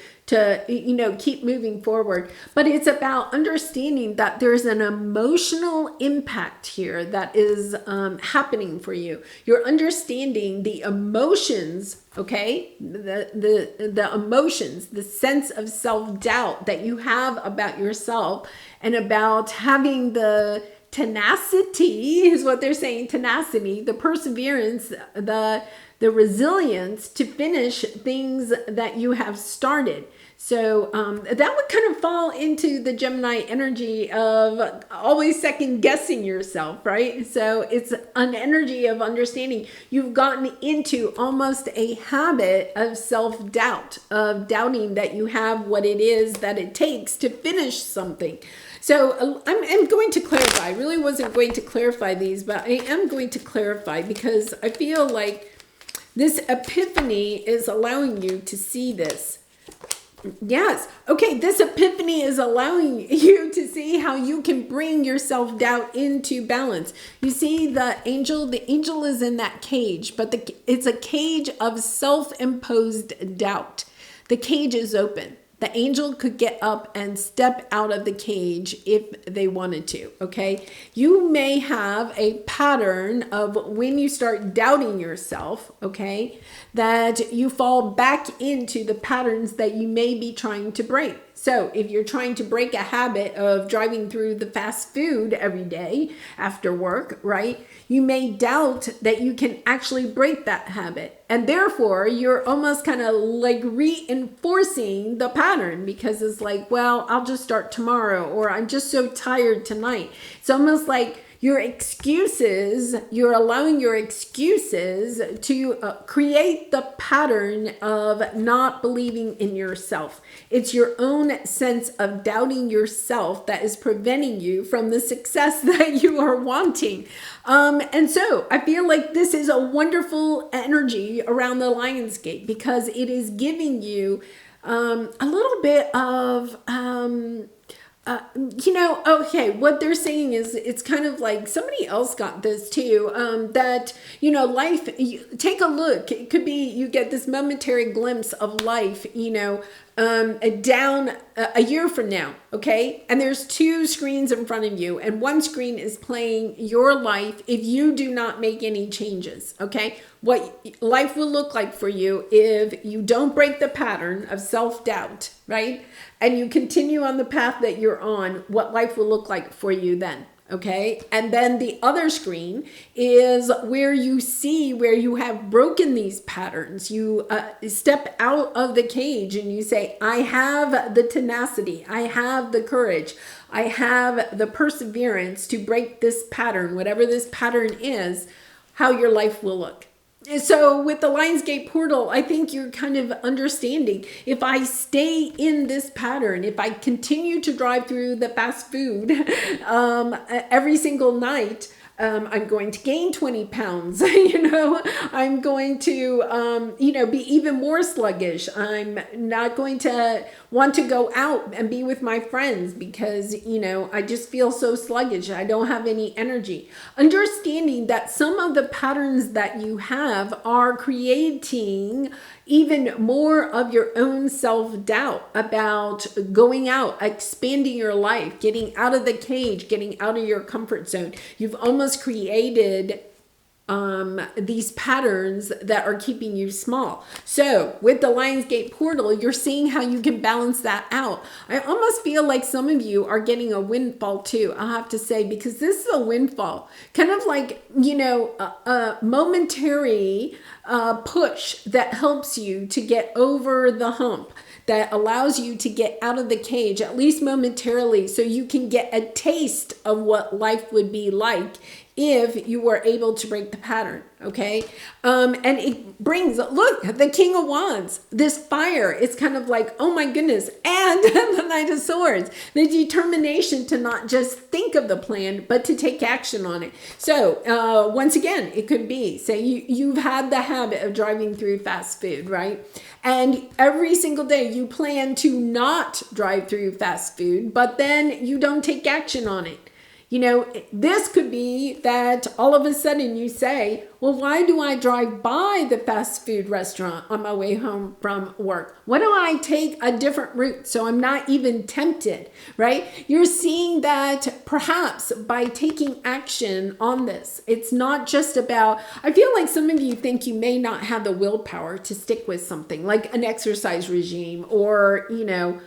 keep moving forward. But it's about understanding that there's an emotional impact here that is happening for you. You're understanding the emotions, okay? The emotions, the sense of self-doubt that you have about yourself, and about having the tenacity, is what they're saying, tenacity, the perseverance, the resilience to finish things that you have started. So that would kind of fall into the Gemini energy of always second guessing yourself, right? So it's an energy of understanding. You've gotten into almost a habit of self-doubt, of doubting that you have what it is that it takes to finish something. So I'm going to clarify. I really wasn't going to clarify these, but I am going to clarify because I feel like this epiphany is allowing you to see this. Yes. Okay. This epiphany is allowing you to see how you can bring your self-doubt into balance. You see the angel is in that cage, but it's a cage of self-imposed doubt. The cage is open. The angel could get up and step out of the cage if they wanted to, okay? You may have a pattern of when you start doubting yourself, okay, that you fall back into the patterns that you may be trying to break. So if you're trying to break a habit of driving through the fast food every day after work, right, you may doubt that you can actually break that habit. And therefore, you're almost kind of like reinforcing the pattern because it's like, well, I'll just start tomorrow, or I'm just so tired tonight. It's almost like your excuses, you're allowing your excuses to create the pattern of not believing in yourself. It's your own sense of doubting yourself that is preventing you from the success that you are wanting. And so I feel like this is a wonderful energy around the Lionsgate because it is giving you a little bit of okay, what they're saying is it's kind of like somebody else got this too, that, life, take a look. It could be you get this momentary glimpse of life, down a year from now, okay? And there's two screens in front of you, and one screen is playing your life if you do not make any changes, okay? What life will look like for you if you don't break the pattern of self-doubt, right? And you continue on the path that you're on, what life will look like for you then. Okay. And then the other screen is where you see where you have broken these patterns. You step out of the cage and you say, I have the tenacity. I have the courage. I have the perseverance to break this pattern, whatever this pattern is, how your life will look. So with the Lionsgate portal, I think you're kind of understanding, if I stay in this pattern, if I continue to drive through the fast food every single night, I'm going to gain 20 pounds, I'm going to, be even more sluggish. I'm not going to want to go out and be with my friends because, I just feel so sluggish. I don't have any energy. Understanding that some of the patterns that you have are creating even more of your own self-doubt about going out, expanding your life, getting out of the cage, getting out of your comfort zone. You've almost created these patterns that are keeping you small. So with the Lionsgate portal, you're seeing how you can balance that out. I almost feel like some of you are getting a windfall too, I'll have to say, because this is a windfall, kind of like, a momentary push that helps you to get over the hump, that allows you to get out of the cage, at least momentarily, so you can get a taste of what life would be like if you were able to break the pattern, okay? And it brings, look, the King of Wands, this fire. It's kind of like, oh my goodness. And the Knight of Swords, the determination to not just think of the plan, but to take action on it. So once again, it could be, say you've had the habit of driving through fast food, right? And every single day you plan to not drive through fast food, but then you don't take action on it. You know, this could be that all of a sudden you say, well, why do I drive by the fast food restaurant on my way home from work? Why don't I take a different route so I'm not even tempted, right? You're seeing that perhaps by taking action on this, it's not just about, I feel like some of you think you may not have the willpower to stick with something like an exercise regime or, you know,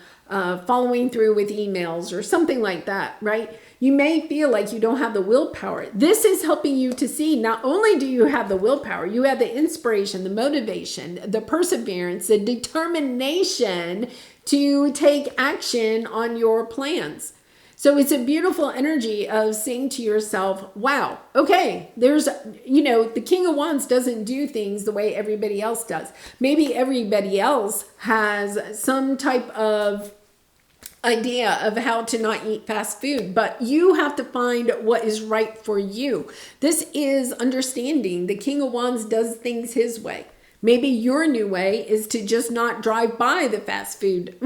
following through with emails or something like that, right? You may feel like you don't have the willpower. This is helping you to see not only do you have the willpower, you have the inspiration, the motivation, the perseverance, the determination to take action on your plans. So it's a beautiful energy of saying to yourself, wow, okay, there's, you know, the King of Wands doesn't do things the way everybody else does. Maybe everybody else has some type of idea of how to not eat fast food, but you have to find what is right for you. This is understanding the King of Wands does things his way. Maybe your new way is to just not drive by the fast food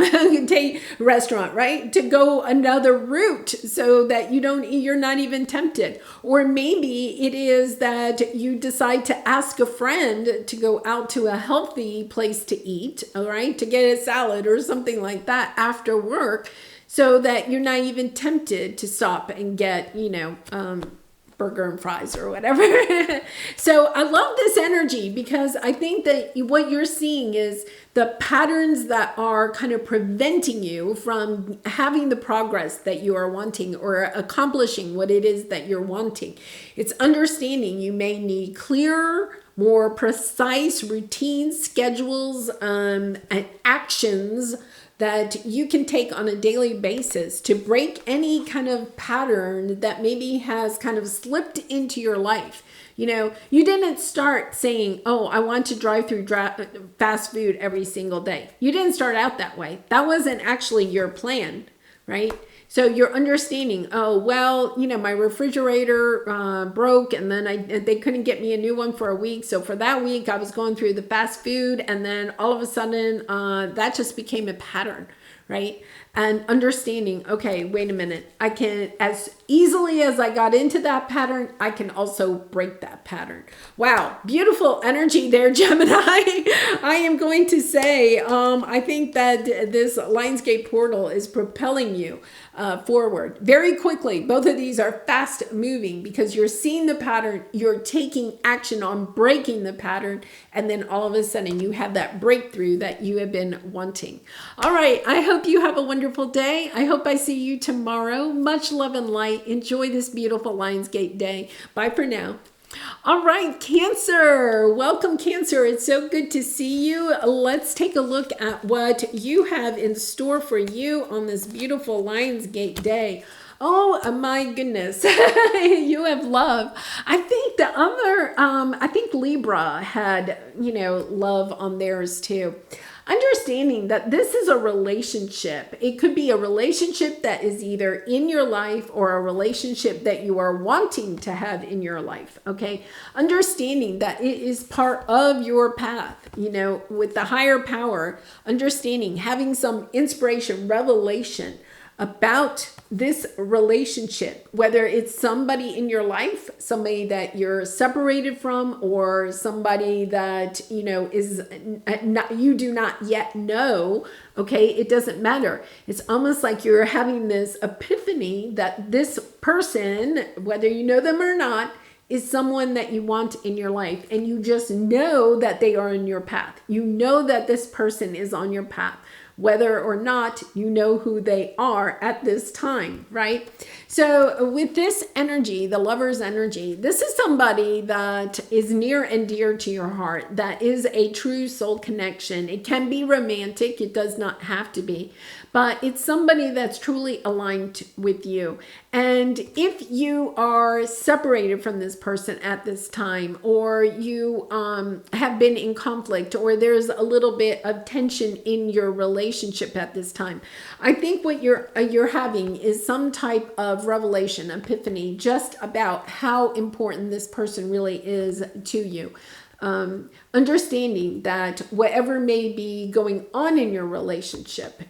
restaurant, right? To go another route so that you're not even tempted. Or maybe it is that you decide to ask a friend to go out to a healthy place to eat, all right? To get a salad or something like that after work so that you're not even tempted to stop and get, you know, burger and fries or whatever. So I love this energy because I think that what you're seeing is the patterns that are kind of preventing you from having the progress that you are wanting or accomplishing what it is that you're wanting. It's understanding you may need clearer, more precise routines, schedules, and actions that you can take on a daily basis to break any kind of pattern that maybe has kind of slipped into your life. You know, you didn't start saying, oh, I want to drive through fast food every single day. You didn't start out that way. That wasn't actually your plan, right? So you're understanding, oh, well, you know, my refrigerator broke and then they couldn't get me a new one for a week. So for that week, I was going through the fast food and then all of a sudden that just became a pattern, right? And understanding, okay, wait a minute, I can, as easily as I got into that pattern, I can also break that pattern. Wow, beautiful energy there, Gemini. I am going to say, I think that this Lionsgate portal is propelling you forward very quickly. Both of these are fast moving because you're seeing the pattern, you're taking action on breaking the pattern, and then all of a sudden you have that breakthrough that you have been wanting. All right, I hope you have a wonderful day. I hope I see you tomorrow. Much love and light. Enjoy this beautiful Lionsgate day. Bye for now. All right, Cancer. Welcome, Cancer. It's so good to see you. Let's take a look at what you have in store for you on this beautiful Lionsgate day. Oh my goodness. You have love. I think the other, I think Libra had, you know, love on theirs too. Understanding that this is a relationship. It could be a relationship that is either in your life or a relationship that you are wanting to have in your life, okay? Understanding that it is part of your path, you know, with the higher power, understanding, having some inspiration, revelation about this relationship, whether it's somebody in your life, somebody that you're separated from, or somebody that, you know, is not, you do not yet know, okay? It doesn't matter. It's almost like you're having this epiphany that this person, whether you know them or not, is someone that you want in your life, and you just know that they are in your path. You know that this person is on your path, whether or not you know who they are at this time, right? So with this energy, the lover's energy, this is somebody that is near and dear to your heart, that is a true soul connection. It can be romantic, it does not have to be, but it's somebody that's truly aligned with you. And if you are separated from this person at this time, or you have been in conflict, or there's a little bit of tension in your relationship at this time, I think what you're having is some type of revelation, epiphany, just about how important this person really is to you. Understanding that whatever may be going on in your relationship,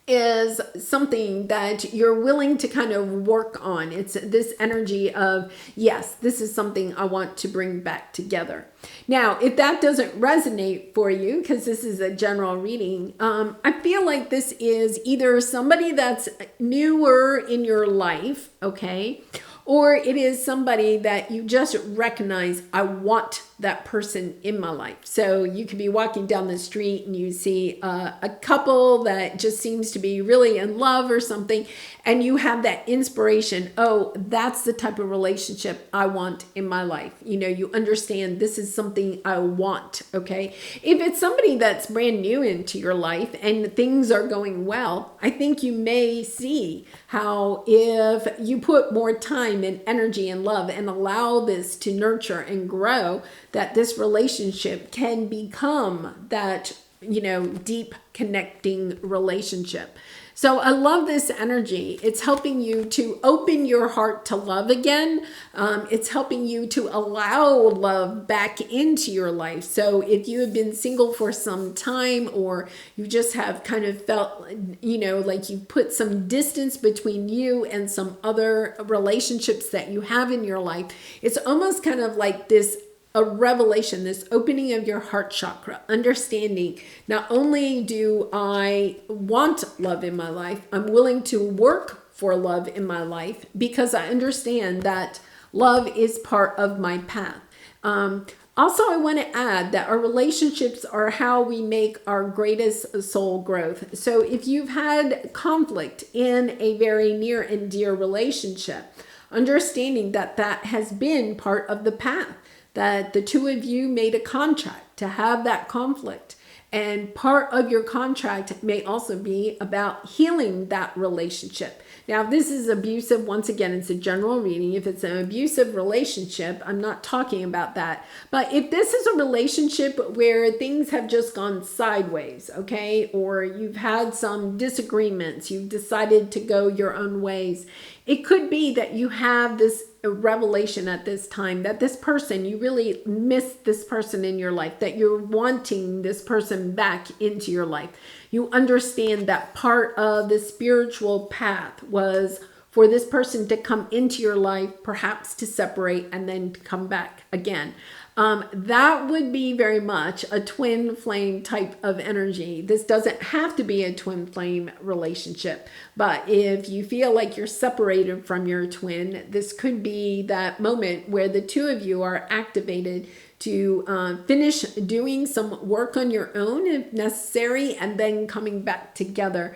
is something that you're willing to kind of work on. It's this energy of, yes, this is something I want to bring back together. Now, if that doesn't resonate for you, because this is a general reading, I feel like this is either somebody that's newer in your life, okay? Or it is somebody that you just recognize, I want that person in my life. So you could be walking down the street and you see a couple that just seems to be really in love or something, and you have that inspiration, oh, that's the type of relationship I want in my life. You know, you understand this is something I want, okay? If it's somebody that's brand new into your life and things are going well, I think you may see how if you put more time and energy and love and allow this to nurture and grow, that this relationship can become that, you know, deep connecting relationship. So I love this energy. It's helping you to open your heart to love again. It's helping you to allow love back into your life. So if you have been single for some time, or you just have kind of felt, you know, like you put some distance between you and some other relationships that you have in your life, it's almost kind of like this a revelation, this opening of your heart chakra, understanding not only do I want love in my life, I'm willing to work for love in my life because I understand that love is part of my path. Also, I want to add that our relationships are how we make our greatest soul growth. So if you've had conflict in a very near and dear relationship, understanding that that has been part of the path, that the two of you made a contract to have that conflict. And part of your contract may also be about healing that relationship. Now, if this is abusive, once again, it's a general reading. If it's an abusive relationship, I'm not talking about that. But if this is a relationship where things have just gone sideways, okay, or you've had some disagreements, you've decided to go your own ways, it could be that you have this revelation at this time that this person, you really miss this person in your life, that you're wanting this person back into your life. You understand that part of the spiritual path was for this person to come into your life, perhaps to separate and then to come back again. That would be very much a twin flame type of energy. This doesn't have to be a twin flame relationship, but if you feel like you're separated from your twin, this could be that moment where the two of you are activated to finish doing some work on your own if necessary, and then coming back together,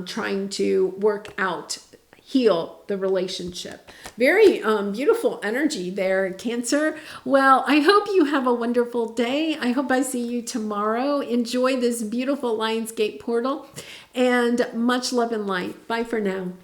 trying to work out, heal the relationship. Very beautiful energy there, Cancer. Well, I hope you have a wonderful day. I hope I see you tomorrow. Enjoy this beautiful Lionsgate portal, and much love and light. Bye for now.